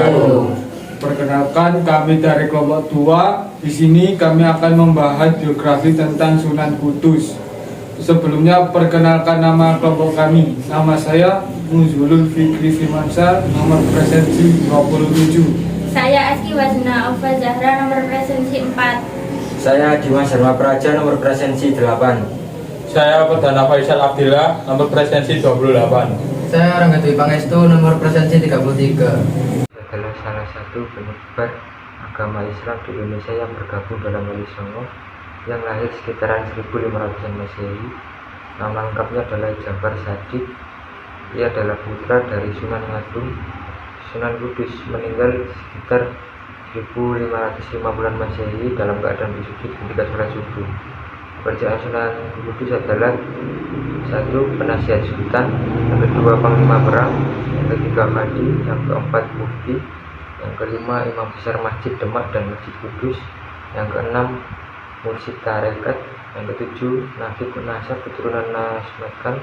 wabarakatuh. Perkenalkan, kami dari kelompok tua. Di sini kami akan membahas biografi tentang Sunan Kudus. Sebelumnya, perkenalkan nama kelompok kami. Nama saya Nuzulul Fikri Firmansyah, nomor presensi 27. Saya Aski Wasna Ova Zahra, nomor presensi 4. Saya Dimas Dharma Praja, nomor presensi 8. Saya Perdana Faisal Abdillah, nomor presensi 28. Saya Rangga Dwi Pangestu, nomor presensi 33. Adalah salah satu penyebar agama Islam di Indonesia yang bergabung dalam Wali Songo yang lahir sekitaran 1500-an Masehi. Nama lengkapnya adalah Jafar Shadiq. Ia adalah putra dari Sunan Ngadung. Sunan Kudus meninggal sekitar 1550-an Masehi dalam keadaan bersujud ketika sholat subuh. Pekerjaan Sunan Kudus adalah satu, penasihat sultan, yang kedua, panglima perang, yang ketiga, kadi, yang keempat, mufti, yang kelima, imam besar Masjid Demak dan Masjid Kudus, yang keenam, mursyid tarekat, yang ketujuh, nafi nasab keturunan Nasmetkan,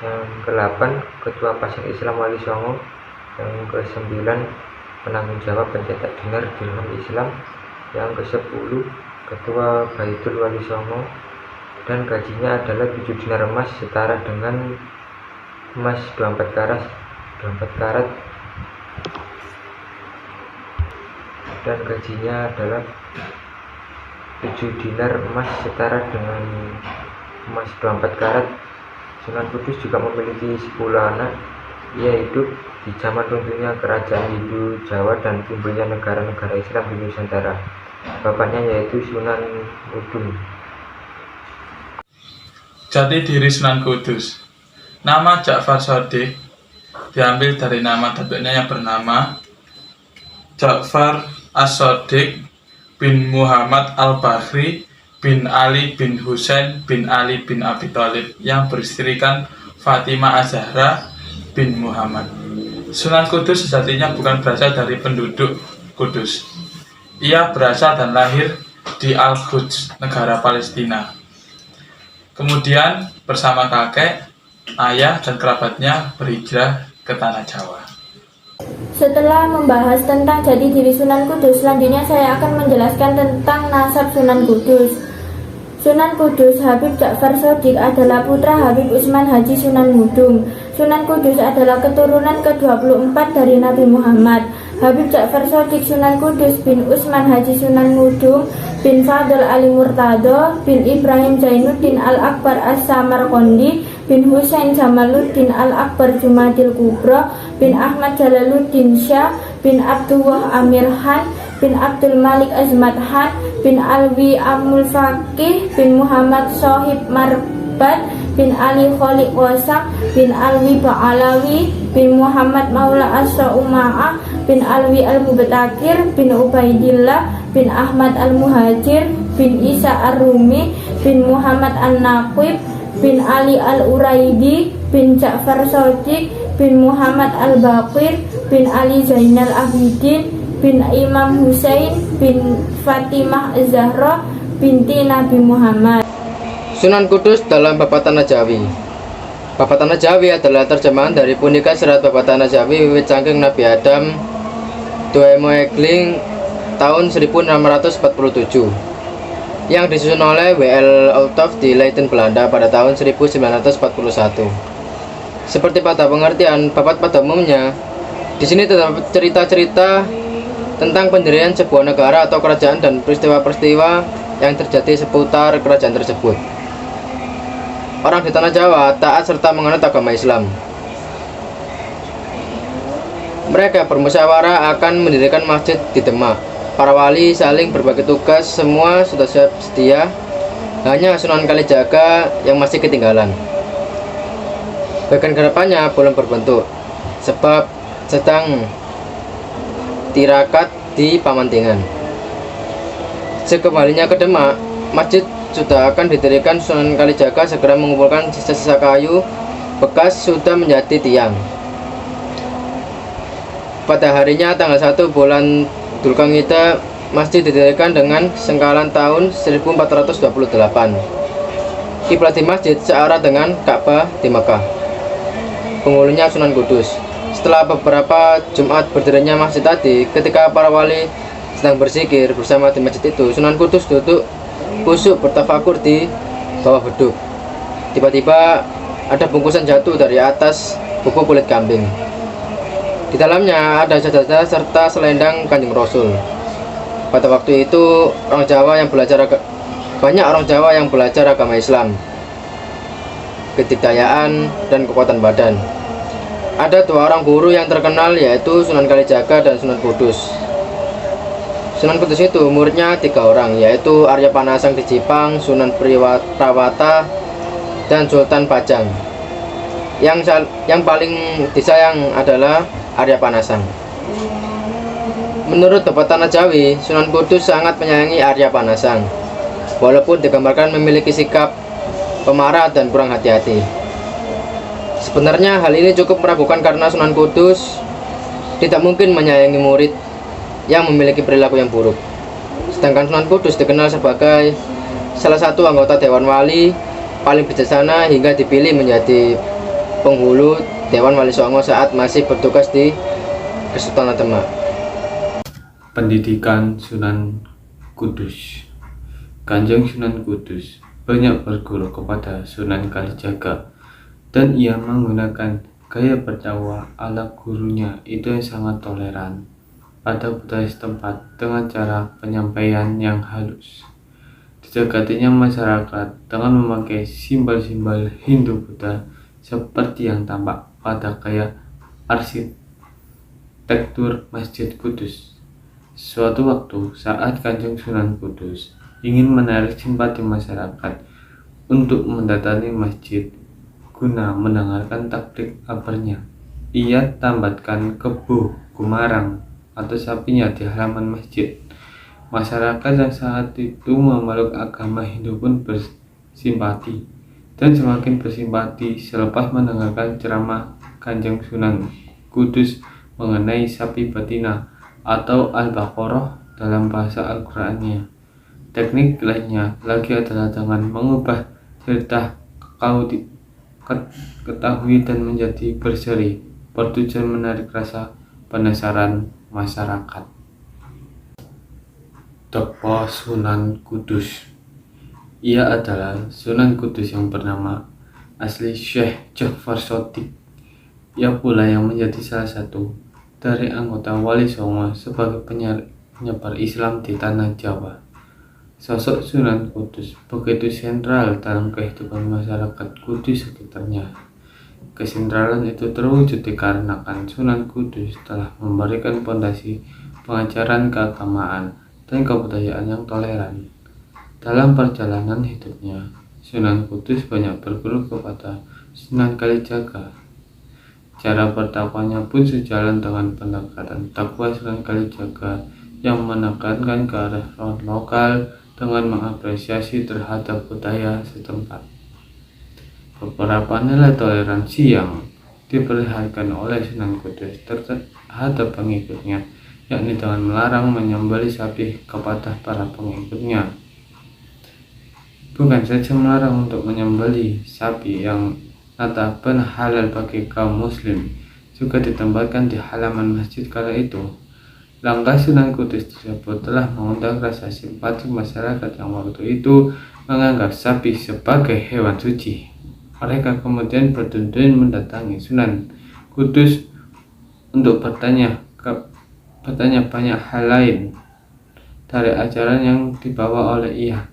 yang ke-8, ketua pasar Islam Wali Songo, yang ke-9, penanggung jawab pencetak dinar dirham Islam, yang ke-10, ketua Baitul Wali Songo, dan gajinya adalah 7 dinar emas setara dengan emas 24 karat, dan gajinya adalah 7 dinar emas setara dengan emas 24 karat. Sunan Kudus juga memiliki 10 anak. Ia hidup di zaman runtuhnya kerajaan Hindu Jawa dan timbulnya negara-negara Islam di Nusantara. Bapaknya yaitu Sunan Kudung. Jati diri Sunan Kudus. Nama Ja'far Shadiq diambil dari nama datuknya yang bernama Ja'far As-Shadiq bin Muhammad Al-Bakhri bin Ali bin Husain bin Ali bin Abi Thalib yang beristrikan Fatimah Az-Zahra bin Muhammad. Sunan Kudus sejatinya bukan berasal dari penduduk Kudus. Ia berasal dan lahir di Al-Quds, negara Palestina. Kemudian bersama kakek, ayah, dan kerabatnya berhijrah ke tanah Jawa. Setelah membahas tentang jati diri Sunan Kudus, selanjutnya saya akan menjelaskan tentang nasab Sunan Kudus. Sunan Kudus Habib Ja'far Shadiq adalah putra Habib Utsman Haji Sunan Ngudung. Sunan Kudus adalah keturunan ke-24 dari Nabi Muhammad. Habib Ja'far Shadiq Sunan Kudus bin Utsman Haji Sunan Ngudung bin Fadl Ali Murtado bin Ibrahim Zainuddin Al-Akbar As-Samarqandi bin Husain Jamaluddin Al-Akbar Jumadil Kubro bin Ahmad Jalaluddin Syah bin Abdullah Amir Han bin Abdul Malik Azmat Han bin Alwi Amul Faqih bin Muhammad Sohib Marbad bin Ali Kholiq Wasam bin Alwi Ba'alawi bin Muhammad Maula As-Sa'uma'ah bin Alwi Al-Mubtakir bin Ubaidillah bin Ahmad Al-Muhajir bin Isa Ar-Rumi bin Muhammad An-Naqib bin Ali Al-Uraidi bin Ja'far Shadiq bin Muhammad Al-Baqir bin Ali Zainal Abidin bin Imam Husain bin Fatimah Az-Zahra binti Nabi Muhammad. Sunan Kudus dalam Bapak Tanah Jawi. Bapak Tanah Jawi adalah terjemahan dari punika serat Bapak Tanah Jawi wiwit saking Nabi Adam Duemoegling tahun 1647 yang disusun oleh W.L. Olthoff di Leiden, Belanda pada tahun 1941. Seperti pada pengertian Bapak pada umumnya, di sini terdapat cerita-cerita tentang pendirian sebuah negara atau kerajaan dan peristiwa-peristiwa yang terjadi seputar kerajaan tersebut. Orang di tanah Jawa taat serta menganut agama Islam. Mereka bermusyawarah akan mendirikan masjid di Demak. Para wali saling berbagi tugas, semua sudah siap sedia. Hanya Sunan Kalijaga yang masih ketinggalan. Bagian garapannya belum berbentuk, sebab sedang tirakat di Pamantingan. Sekembalinya ke Demak, masjid sudah akan didirikan. Sunan Kalijaga segera mengumpulkan sisa-sisa kayu bekas sudah menjadi tiang. Pada harinya tanggal 1 bulan Dzulqa'dah, masjid didirikan dengan sengkalan tahun 1428. Kiblat di masjid searah dengan Ka'bah di Mekah. Penghulunya Sunan Kudus. Setelah beberapa Jumat berdirinya masjid tadi, ketika para wali sedang berzikir bersama di masjid itu, Sunan Kudus duduk khusyuk bertafakur di bawah beduk. Tiba-tiba ada bungkusan jatuh dari atas buku kulit kambing. Di dalamnya ada sajadah serta selendang Kanjeng Rasul. Pada waktu itu banyak orang Jawa yang belajar agama Islam, kedikdayaan dan kekuatan badan. Ada 2 orang guru yang terkenal, yaitu Sunan Kalijaga dan Sunan Kudus. Sunan Kudus itu muridnya 3 orang, yaitu Arya Panasang di Jipang, Sunan Prawata, dan Sultan Pajang. Yang paling disayang adalah Arya Panasang. Menurut Bapak Tanah Jawi, Sunan Kudus sangat menyayangi Arya Panasang, walaupun digambarkan memiliki sikap pemarah dan kurang hati-hati. Sebenarnya hal ini cukup meragukan karena Sunan Kudus tidak mungkin menyayangi murid yang memiliki perilaku yang buruk. Sedangkan Sunan Kudus dikenal sebagai salah satu anggota Dewan Wali paling bijaksana hingga dipilih menjadi penghulu Dewan Wali Songo saat masih bertugas di Kesultanan Demak. Pendidikan Sunan Kudus. Kanjeng Sunan Kudus banyak berguru kepada Sunan Kalijaga, dan ia menggunakan gaya berdakwah ala gurunya itu yang sangat toleran pada budaya setempat dengan cara penyampaian yang halus. Didekatinya masyarakat dengan memakai simbol-simbol Hindu-Buddha seperti yang tampak pada gaya arsitektur Masjid Kudus. Suatu waktu saat Kanjeng Sunan Kudus ingin menarik simpati masyarakat untuk mendatangi masjid guna mendengarkan takbir akbarnya, ia tambatkan kebu gumarang atau sapinya di halaman masjid. Masyarakat yang saat itu memeluk agama Hindu pun bersimpati, dan semakin bersimpati selepas mendengarkan ceramah Kanjeng Sunan Kudus mengenai sapi betina atau Al-Baqarah dalam bahasa Al-Qur'annya. Teknik lainnya lagi adalah dengan mengubah cerita ketahui dan menjadi berseri, bertujuan menarik rasa penasaran masyarakat. Tokoh Sunan Kudus. Ia adalah Sunan Kudus yang bernama asli Syekh Ja'far Shadiq. Ia pula yang menjadi salah satu dari anggota Wali Songo sebagai penyebar Islam di tanah Jawa. Sosok Sunan Kudus begitu sentral dalam kehidupan masyarakat Kudus sekitarnya. Kesentralan itu terwujud dikarenakan Sunan Kudus telah memberikan fondasi pengajaran keagamaan dan kebudayaan yang toleran. Dalam perjalanan hidupnya, Sunan Kudus banyak berguru kepada Sunan Kalijaga. Cara berdakwahnya pun sejalan dengan pendekatan dakwah Sunan Kalijaga yang menekankan ke arah lokal dengan mengapresiasi terhadap budaya setempat. Beberapa nilai toleransi yang diperlihatkan oleh Sunan Kudus terhadap pengikutnya, yakni dengan melarang menyembelih sapi kepada para pengikutnya. Bukan saja melarang untuk menyembelih sapi yang notabene halal bagi kaum muslim, juga ditempatkan di halaman masjid kala itu. Langkah Sunan Kudus tersebut telah mengundang rasa simpati masyarakat yang waktu itu menganggap sapi sebagai hewan suci. Mereka kemudian berduyun mendatangi Sunan Kudus untuk bertanya banyak hal lain dari ajaran yang dibawa oleh ia.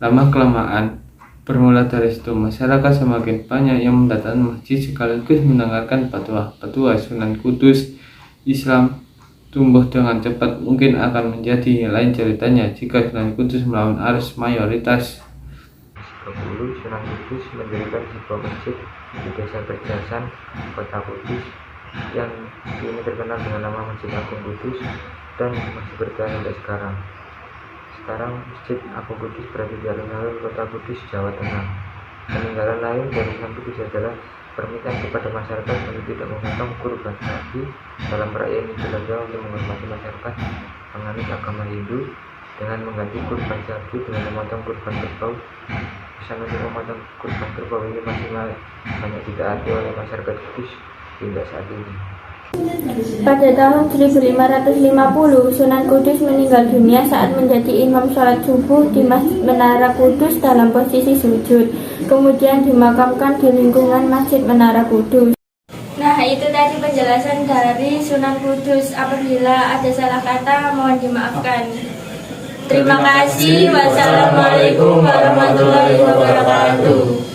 Lama-kelamaan, bermula dari situ, masyarakat semakin banyak yang mendatangi masjid sekaligus mendengarkan fatwa Sunan Kudus. Islam tumbuh dengan cepat. Mungkin akan menjadi lain ceritanya jika Sunan Kudus melawan arus mayoritas. Dahulu Sunan Kudus mendirikan sebuah masjid di desa Berjasan, kota Kudus, yang kini terkenal dengan nama Masjid Agung Kudus dan masih bertahan hingga sekarang. Sekarang Masjid Agung Kudus berada di alun-alun kota Kudus, Jawa Tengah. Peninggalan lain dari Sunan Kudus adalah permintaan kepada masyarakat untuk tidak memotong kurban sapi dalam perayaan Idul Adha untuk menghormati masyarakat penganut agama Hindu dengan mengganti kurban sapi dengan memotong kurban kerbau. Pesan untuk memotong kurban kerbau ini masih banyak ditaati oleh masyarakat Kudus hingga saat ini. Pada tahun 1550, Sunan Kudus meninggal dunia saat menjadi imam sholat subuh di Masjid Menara Kudus dalam posisi sujud. Kemudian dimakamkan di lingkungan Masjid Menara Kudus. Nah, itu tadi penjelasan dari Sunan Kudus. Apabila ada salah kata, mohon dimaafkan. Terima kasih. Wassalamualaikum warahmatullahi wabarakatuh.